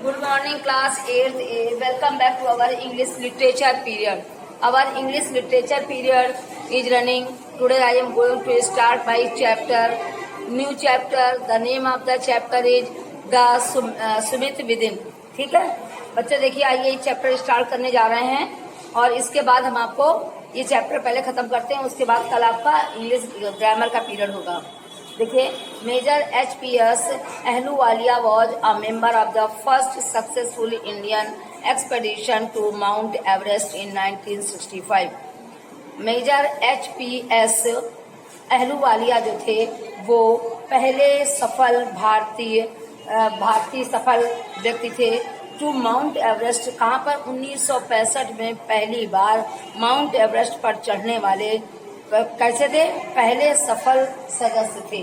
Good morning, class 8th A. Welcome back to our English literature period. Our English literature period is running. Today I am going to start my new chapter. The name of the chapter is The Sumit Within. ठीक है बच्चे, देखिए आइए ये chapter start करने जा रहे हैं और इसके बाद हम आपको ये चैप्टर पहले खत्म करते हैं, उसके बाद कल आपका इंग्लिश ग्रामर का पीरियड होगा। देखिए, major HPS. Ahluwalia was a member of the first successful Indian expedition to Mount Everest in 1965। Major HPS. Ahluwalia जो थे वो पहले सफल भारतीय सफल व्यक्ति थे टू माउंट एवरेस्ट। कहाँ पर? 1965 में पहली बार माउंट एवरेस्ट पर चढ़ने वाले कैसे थे? पहले सफल सदस्य थे।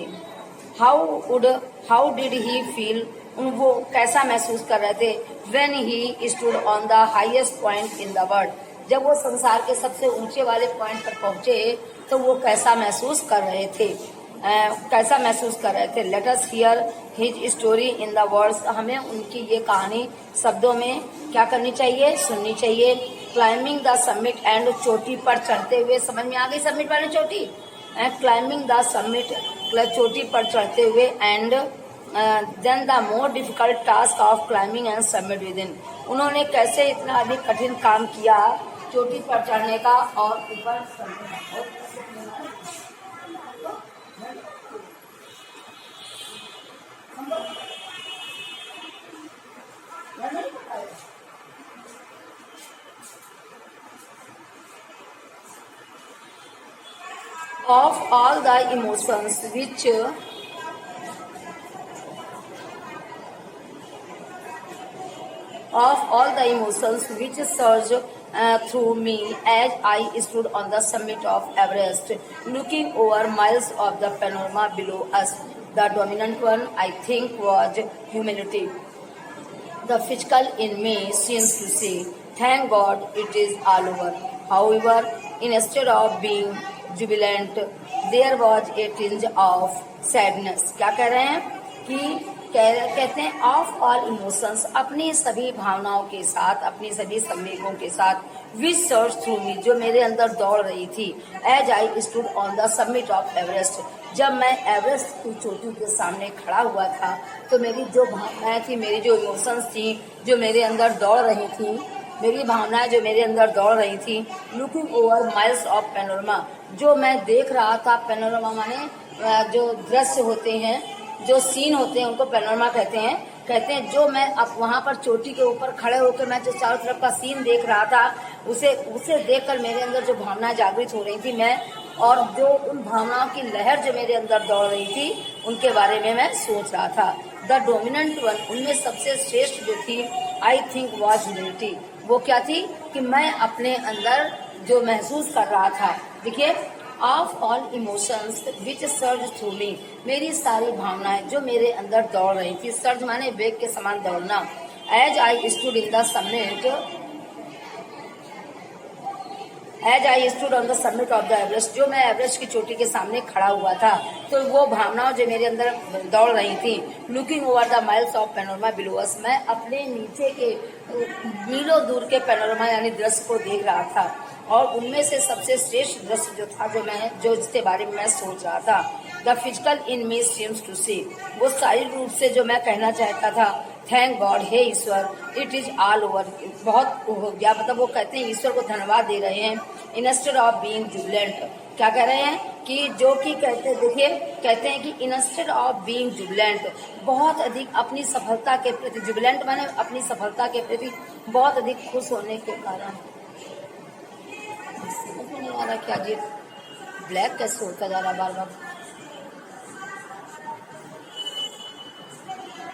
How did he feel? वो कैसा महसूस कर रहे थे? When he stood on the highest point in the world, जब वो संसार के सबसे ऊंचे वाले पॉइंट पर पहुंचे तो वो कैसा महसूस कर रहे थे? Let us here his story in the words. हमें उनकी ये कहानी शब्दों में क्या करनी चाहिए? सुननी चाहिए। क्लाइंबिंग द समिट एंड, चोटी पर चढ़ते हुए। समझ में आ गई समिट वाली चोटी? क्लाइंबिंग द समिट, चोटी पर चढ़ते हुए। And then the more difficult task of climbing and summit within. उन्होंने कैसे इतना अधिक कठिन काम किया चोटी पर चढ़ने का और ऊपर of all the emotions which surged through me as I stood on the summit of Everest, looking over miles of the panorama below us. The dominant one, I think, was humility. The physical in me seems to say, thank God it is all over. However, instead of being jubilant, there was a tinge of sadness. क्या कह रहे हैं कि कहते हैं of all emotions, अपनी सभी भावनाओं के साथ, अपनी सभी संवेगों के साथ, विच सर्ज थ्रू मी, जो मेरे अंदर दौड़ रही थी, as I stood on the summit of Everest, जब मैं एवरेस्ट की चोटी के सामने खड़ा हुआ था तो मेरी जो भावनाएं थी, मेरी जो इमोशंस थी, जो मेरे अंदर दौड़ रही थी, मेरी भावनाएं जो मेरे अंदर दौड़ रही थी, looking over miles of panorama, जो मैं देख रहा था। पेनोरमा माने जो दृश्य होते हैं, जो सीन होते हैं, उनको पेनोरमा कहते हैं। जो मैं अब वहां पर चोटी के ऊपर खड़े होकर मैं जो चारों तरफ का सीन देख रहा था, उसे देखकर मेरे अंदर जो भावनाएं जागृत हो रही थी, मैं और जो उन भावनाओं की लहर जो मेरे अंदर दौड़ रही थी, उनके बारे में मैं सोच रहा था। द डोमिनेंट वन, उनमें सबसे श्रेष्ठ जो थी, आई थिंक वॉज ह्यूमिलिटी। वो क्या थी कि मैं अपने अंदर जो महसूस कर रहा था। देखिए, of all emotions which surge through me, मेरी सारी भावनाएं जो मेरे अंदर दौड़ रही थी, सर्ज माने वेग के समान दौड़ना। As I stood on the summit of the Everest, जो मैं एवरेस्ट की चोटी के सामने खड़ा हुआ था, तो वो भावनाओं जो मेरे अंदर दौड़ रही थी, looking over the miles of panorama below us, मैं अपने नीचे के मीलों दूर के पेनोरमा यानी दृश्य को देख रहा था, और उनमें से सबसे श्रेष्ठ दृश्य जो था, जो जिसके बारे में मैं सोच रहा था, the physical in me seems to say, वो शारीरिक रूप से जो मैं कहना चाहता था, थैंक गॉड, हे ईश्वर, इट इज ऑल ओवर, बहुत हो गया। मतलब वो कहते हैं ईश्वर को धन्यवाद दे रहे हैं। इंस्टेड ऑफ बीइंग जुबिलेंट, क्या कह रहे हैं कि जो कि कहते हैं कि इंस्टेड ऑफ बीइंग जुबिलेंट, बहुत अधिक अपनी सफलता के प्रति, जुबिलेंट माने अपनी सफलता के प्रति बहुत अधिक खुश होने के कारण, नहीं आ रहा क्या जी, ब्लैक कैसे होता जा रहा बार बार।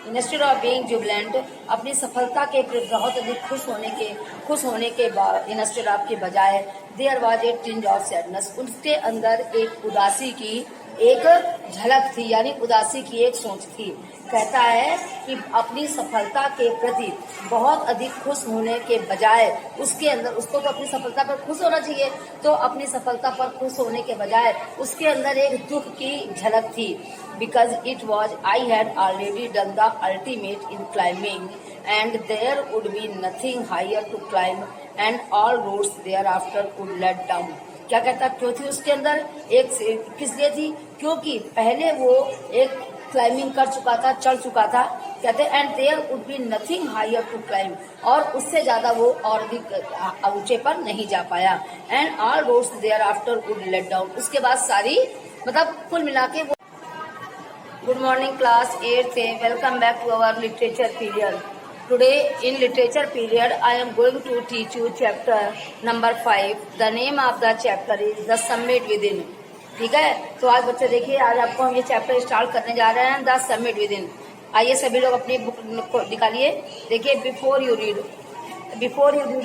इंस्टेड ऑफ बीइंग जुबिलेंट, अपनी सफलता के प्रति बहुत अधिक खुश होने के बाद, इंस्टेड ऑफ के बजाय, there was a tinge of sadness, उसके अंदर एक उदासी की एक झलक थी, यानी उदासी की एक सोच थी। कहता है कि अपनी सफलता के प्रति बहुत अधिक खुश होने के बजाय उसके अंदर, उसको तो अपनी सफलता पर खुश होना चाहिए, तो अपनी सफलता पर खुश होने के बजाय उसके अंदर एक दुख की झलक थी। Because it was I had already done the ultimate in climbing and there would be nothing higher to climb and all roads thereafter would let down. क्या कहता, क्यों थी उसके अंदर एक, किस लिए थी? क्योंकि पहले वो एक क्लाइंबिंग कर चुका था, चढ़ चुका था। कहते and there would be nothing higher to climb, और उससे ज्यादा वो और भी ऊंचे पर नहीं जा पाया। And all roads thereafter would let down, उसके बाद सारी, मतलब कुल मिला के वो। Good morning class 8th, welcome back to our literature period. Today in literature period I am going to teach you chapter number 5. The name of the chapter is The Summit Within. ठीक है, तो आज बच्चे देखिए, आज आपको हम ये चैप्टर स्टार्ट करने जा रहे हैं, द समिट विद इन। आइए सभी लोग अपनी बुक निकालिए। देखिए बिफोर यू रीड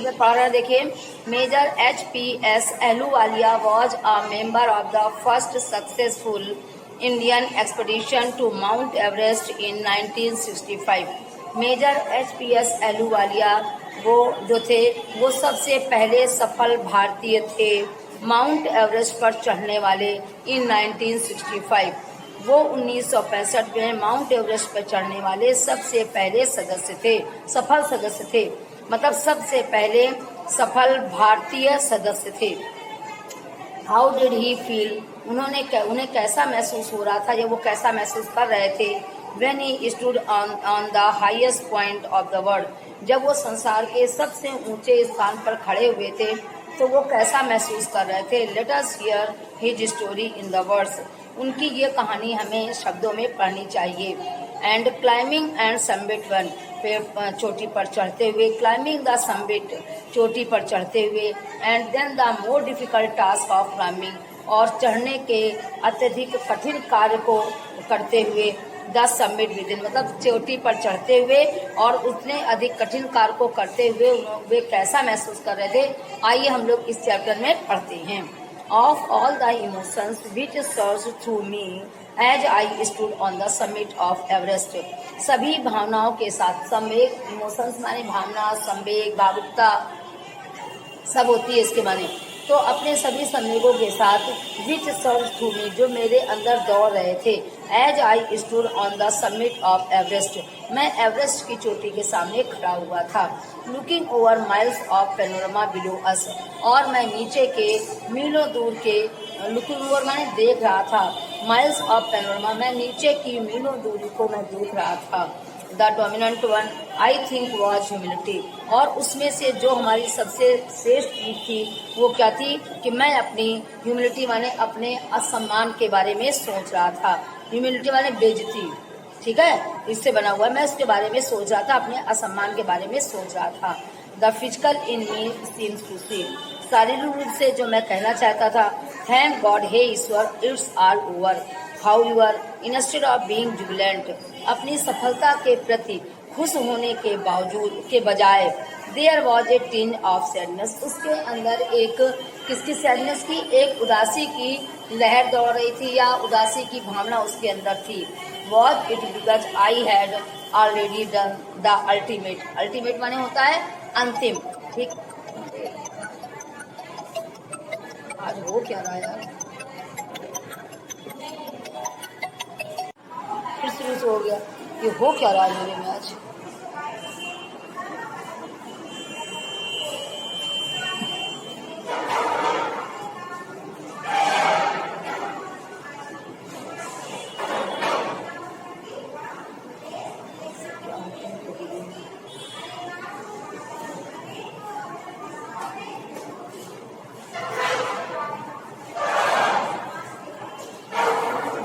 में पढ़ रहे हैं। देखिए, major H.P.S. Ahluwalia was a member of the first successful Indian expedition to Mount Everest in 1965। Major H.P.S. Ahluwalia वो जो थे, वो सबसे पहले सफल भारतीय थे माउंट एवरेस्ट पर चढ़ने वाले इन 1965। वो 1965 में माउंट एवरेस्ट पर चढ़ने वाले सबसे पहले सदस्य थे, सफल सदस्य थे, मतलब सबसे पहले सफल भारतीय सदस्य थे। हाउ डिड ही फील, उन्हें कैसा महसूस हो रहा था, या वो कैसा महसूस कर रहे थे। When he stood on the highest point of the world, जब वो संसार के सबसे ऊंचे स्थान पर खड़े हुए थे, तो वो कैसा महसूस कर रहे थे। Let us hear his story in the words, उनकी ये कहानी हमें शब्दों में पढ़नी चाहिए। And climbing and summit one, चोटी पर चढ़ते हुए, climbing the summit, चोटी पर चढ़ते हुए, and then the more difficult task of climbing, और चढ़ने के अत्यधिक कठिन कार्य को करते हुए, द समिट विद इन, मतलब चोटी पर चढ़ते हुए और उतने अधिक कठिन कार्य को करते हुए वे कैसा महसूस कर रहे थे। आइए हम लोग इस चैप्टर में पढ़ते हैं। Of all the emotions which surge through me as I stood on the summit of Everest, सभी भावनाओं के साथ, संवेग, इमोशंस माने भावना, संवेग, भावुकता सब होती है इसके माने। तो अपने सभी संवेगों के साथ विच सर्ज थ्रू मी, जो मेरे अंदर दौड़ रहे थे, as I stood on the summit of Everest, मैं एवरेस्ट की चोटी के सामने खड़ा हुआ था। Looking over miles of panorama below us, और मैं नीचे के मीलों दूर के, लुकिंग ओवर मैंने देख रहा था, माइल्स ऑफ पेनोरमा, मैं नीचे की मीलों दूरी को मैं देख रहा था। The dominant one I think was humility, और उसमें से जो हमारी सबसे श्रेष्ठ चीज थी वो क्या थी कि मैं अपनी ह्यूमिलिटी माने अपने असम्मान के बारे में सोच रहा था। ह्यूमिलिटी माने बेइज्जती, ठीक है, इससे बना हुआ, मैं उसके बारे में सोच रहा था, अपने असम्मान के बारे में सोच रहा था। The physical in me seems to say, शारीरिक रूप से जो मैं कहना चाहता था, थैंक गॉड, हे ईश्वर, it's all over. However, instead of being jubilant, अपनी सफलता के प्रति खुश होने के बावजूद के बजाय, there was a tinge of sadness, उसके अंदर एक किसकी सैडनेस की, एक उदासी की लहर दौड़ रही थी, या उदासी की भावना उसके अंदर थी। Was it because I had already done the ultimate, ultimate माने होता है अंतिम, ठीक। आज हो क्या रहा है यार, फिर शुरू से हो गया, ये हो क्या रहा है मेरे में आज।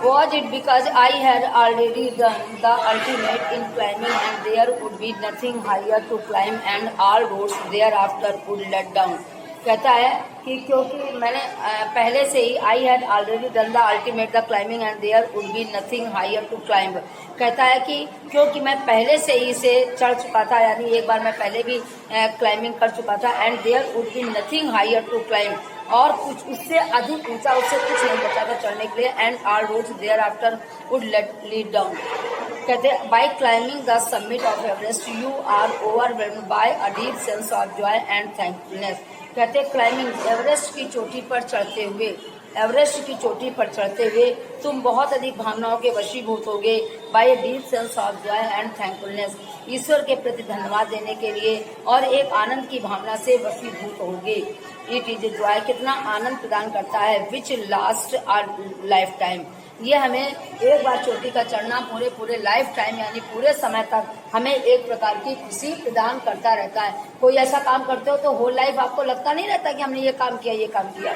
Was it because I had already done the ultimate in climbing and there would be nothing higher to climb and all roads thereafter would let down? कहता है कि क्योंकि मैंने पहले से ही I had already done the ultimate the climbing and there would be nothing higher to climb. कहता है कि क्योंकि मैं पहले से ही इसे चढ़ चुका था, यानी एक बार मैं पहले भी क्लाइंबिंग कर चुका था, and there would be nothing higher to climb, और कुछ उससे अधिक ऊंचा उससे कुछ नहीं बचा था चढ़ने के लिए। And our roads thereafter would lead down. कहते by climbing the summit of Everest you are overwhelmed by a deep sense of joy and thankfulness. कहते क्लाइंबिंग एवरेस्ट की चोटी पर चढ़ते हुए, एवरेस्ट की चोटी पर चढ़ते हुए तुम बहुत अधिक भावनाओं के वशीभूत होगे। By deep sense of joy and thankfulness, ईश्वर के प्रति धन्यवाद देने के लिए और एक आनंद की भावना से वशीभूत होगे। इट इज जॉय, कितना आनंद प्रदान करता है, विच लास्ट आर लाइफ टाइम। ये हमें एक बार चोटी का चढ़ना पूरे लाइफ टाइम यानी पूरे समय तक हमें एक प्रकार की खुशी प्रदान करता रहता है। कोई ऐसा काम करते हो तो होल लाइफ आपको लगता नहीं रहता कि हमने ये काम किया।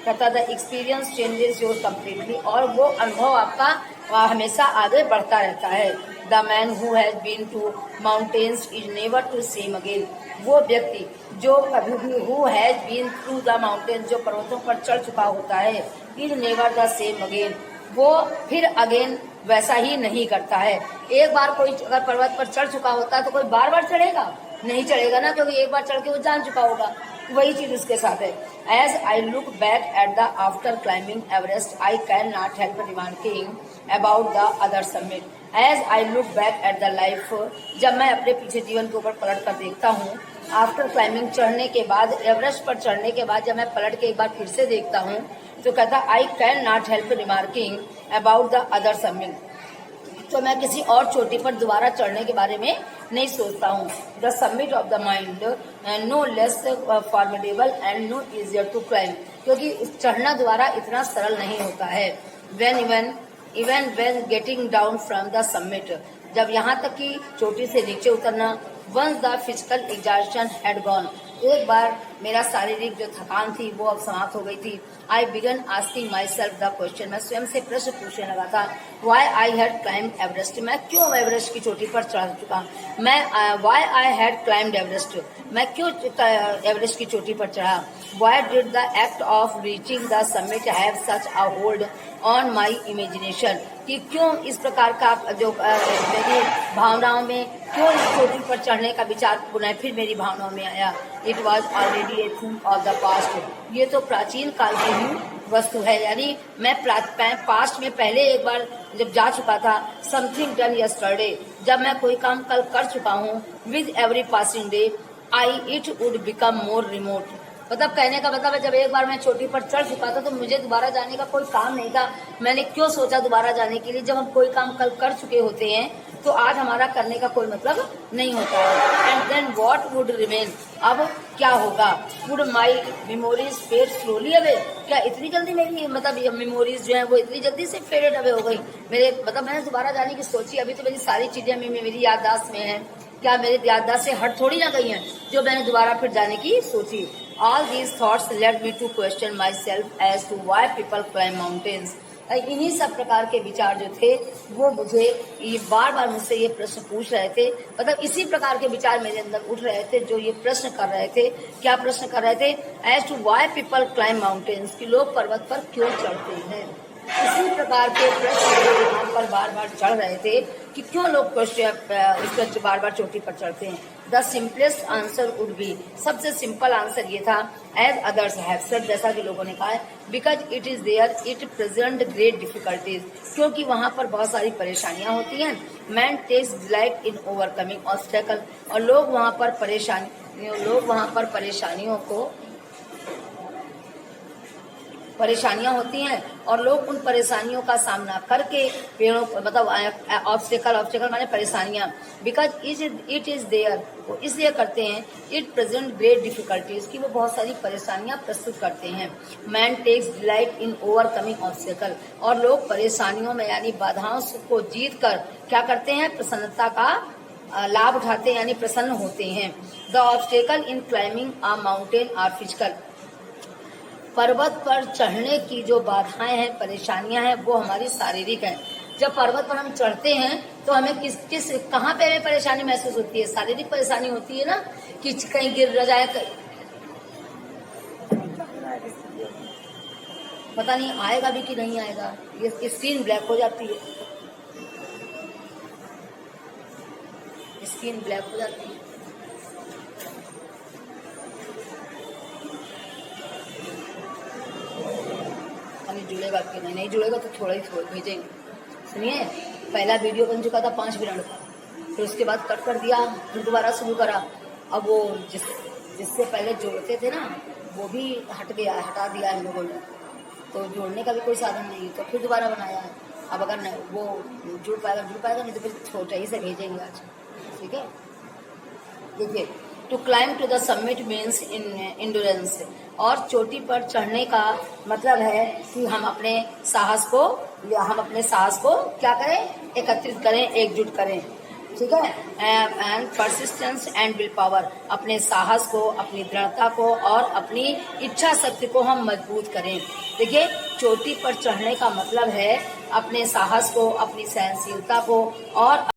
कहता the experience changes your completely, और वो अनुभव आपका हमेशा आगे बढ़ता रहता है। The man who has been to mountains is never to same again. वो व्यक्ति जो कभी भी who has been through the mountains, जो पर्वतों पर चढ़ चुका होता है, is never the same again, वो फिर अगेन वैसा ही नहीं करता है। एक बार कोई अगर पर्वत पर चढ़ चुका होता है तो कोई बार बार चढ़ेगा नहीं चढ़ेगा ना, क्योंकि एक बार चढ़ के वो जान चुका होगा। वही चीज उसके साथ है। As I look back at the after climbing Everest I can not help remarking about the other summit. As I look back at the life, जब मैं अपने पीछे जीवन के ऊपर पलट कर देखता हूँ, आफ्टर क्लाइंबिंग चढ़ने के बाद, एवरेस्ट पर चढ़ने के बाद जब मैं पलट के एक बार फिर से देखता हूँ तो कहता आई can not help remarking about the other summit. तो मैं किसी और चोटी पर दोबारा चढ़ने के बारे में नहीं सोचता हूँ। The summit of the mind no less formidable and no easier to climb, क्योंकि चढ़ना दोबारा इतना सरल नहीं होता है। Even when getting down from the summit, जब यहाँ तक कि चोटी से नीचे उतरना, once the physical exhaustion had gone, एक बार मेरा शारीरिक जो थकान थी वो अब समाप्त हो गई थी। I began asking myself the question, मैं स्वयं से प्रश्न पूछने लगा था, why I had climbed Everest, मैं क्यों एवरेस्ट की चोटी पर चढ़ चुका, why I had climbed Everest, मैं क्यों एवरेस्ट की चोटी पर चढ़ा। Why did the act of reaching the summit have such a hold on my imagination, कि क्यों इस प्रकार का जो मेरी भावनाओं में, क्यों इस चोटी पर चढ़ने का विचार पुनः फिर मेरी भावनाओं में आया। It was already a thing of the past, ये तो प्राचीन काल की ही वस्तु है, यानी मैं पास्ट में पहले एक बार जब जा चुका था। समथिंग डन यस्टरडे, जब मैं कोई काम कल कर चुका हूँ, with every passing day I it would become more remote. मतलब कहने का मतलब है, जब एक बार मैं चोटी पर चढ़ चुका था तो मुझे दोबारा जाने का कोई काम नहीं था। मैंने क्यों सोचा दोबारा जाने के लिए, जब हम कोई काम कल कर चुके होते हैं तो आज हमारा करने का कोई मतलब नहीं होता है। And then what would remain, अब क्या होगा। Would my memories fade slowly away, क्या इतनी जल्दी मेरी मतलब मेमोरीज जो है वो इतनी जल्दी से फेडेड अवे हो गई। मेरे मतलब मैंने दोबारा जाने की सोची, अभी तो मेरी सारी चीजें मेरी याददाश्त में है, क्या मेरी याददाश्त से हट थोड़ी ना गई हैं जो मैंने दोबारा फिर जाने की सोची। All these thoughts led me to question myself as to why people climb mountains. इन्हीं सब प्रकार के विचार जो थे वो मुझे ये बार बार मुझसे ये प्रश्न पूछ रहे थे, मतलब इसी प्रकार के विचार मेरे अंदर उठ रहे थे जो ये प्रश्न कर रहे थे। क्या प्रश्न कर रहे थे? As to why people climb mountains, कि लोग पर्वत पर क्यों चढ़ते हैं। इसी प्रकार के प्रश्न यहाँ पर बार बार चढ़ रहे थे कि क्यों लोग उस पर बार बार चोटी पर चढ़ते हैं। The simplest answer would be, सबसे सिंपल आंसर ये था, एज अदर्स हैव सेड, जैसा कि लोगों ने कहा है, because it is there it present great difficulties, क्योंकि वहाँ पर बहुत सारी परेशानियां होती हैं। Man takes delight in overcoming obstacle, और लोग वहाँ पर परेशानियां होती हैं और लोग उन परेशानियों का सामना करके पेड़ों मतलब ऑब्स्टेकल माने परेशानियां, बिकॉज इट इज देयर, वो इसलिए करते हैं, इट प्रेजेंट ग्रेट डिफिकल्टीज, कि वो बहुत सारी परेशानियां प्रस्तुत करते हैं। Man takes delight in overcoming obstacle, और लोग परेशानियों में यानी बाधाओं को जीत कर क्या करते हैं, प्रसन्नता का लाभ उठाते हैं यानी प्रसन्न होते हैं। The obstacle in climbing a mountain are physical, पर्वत पर चढ़ने की जो बाधाएं हैं, परेशानियां हैं, वो हमारी शारीरिक है। जब पर्वत पर हम चढ़ते हैं तो हमें कहाँ पे हमें परेशानी महसूस होती है, शारीरिक परेशानी होती है ना, कि कहीं गिर जाए, पता नहीं आएगा भी कि नहीं आएगा, ये स्क्रीन ब्लैक हो जाती है, स्क्रीन ब्लैक हो जाती है। जुड़ेगा कि नहीं जुड़ेगा तो थोड़ा ही भेजेंगे। सुनिए, पहला वीडियो बन चुका था 5 मिनट का, फिर उसके बाद कट कर दिया, फिर दोबारा शुरू करा। अब वो जिससे पहले जोड़ते थे ना, वो भी हटा दिया हम लोगों ने, तो जोड़ने का भी कोई साधन नहीं, तो फिर दोबारा बनाया है। अब अगर नहीं वो जुड़ पाएगा नहीं तो फिर छोटा ही से भेजेंगे आज। ठीक है, देखिए, to climb to the summit means endurance, और चोटी पर चढ़ने का मतलब है कि हम अपने साहस को क्या करें, एकत्रित करें, एकजुट करें। ठीक है, and persistence and will power, अपने साहस को, अपनी दृढ़ता को और अपनी इच्छा शक्ति को हम मजबूत करें। देखिए, चोटी पर चढ़ने का मतलब है अपने साहस को, अपनी सहनशीलता को और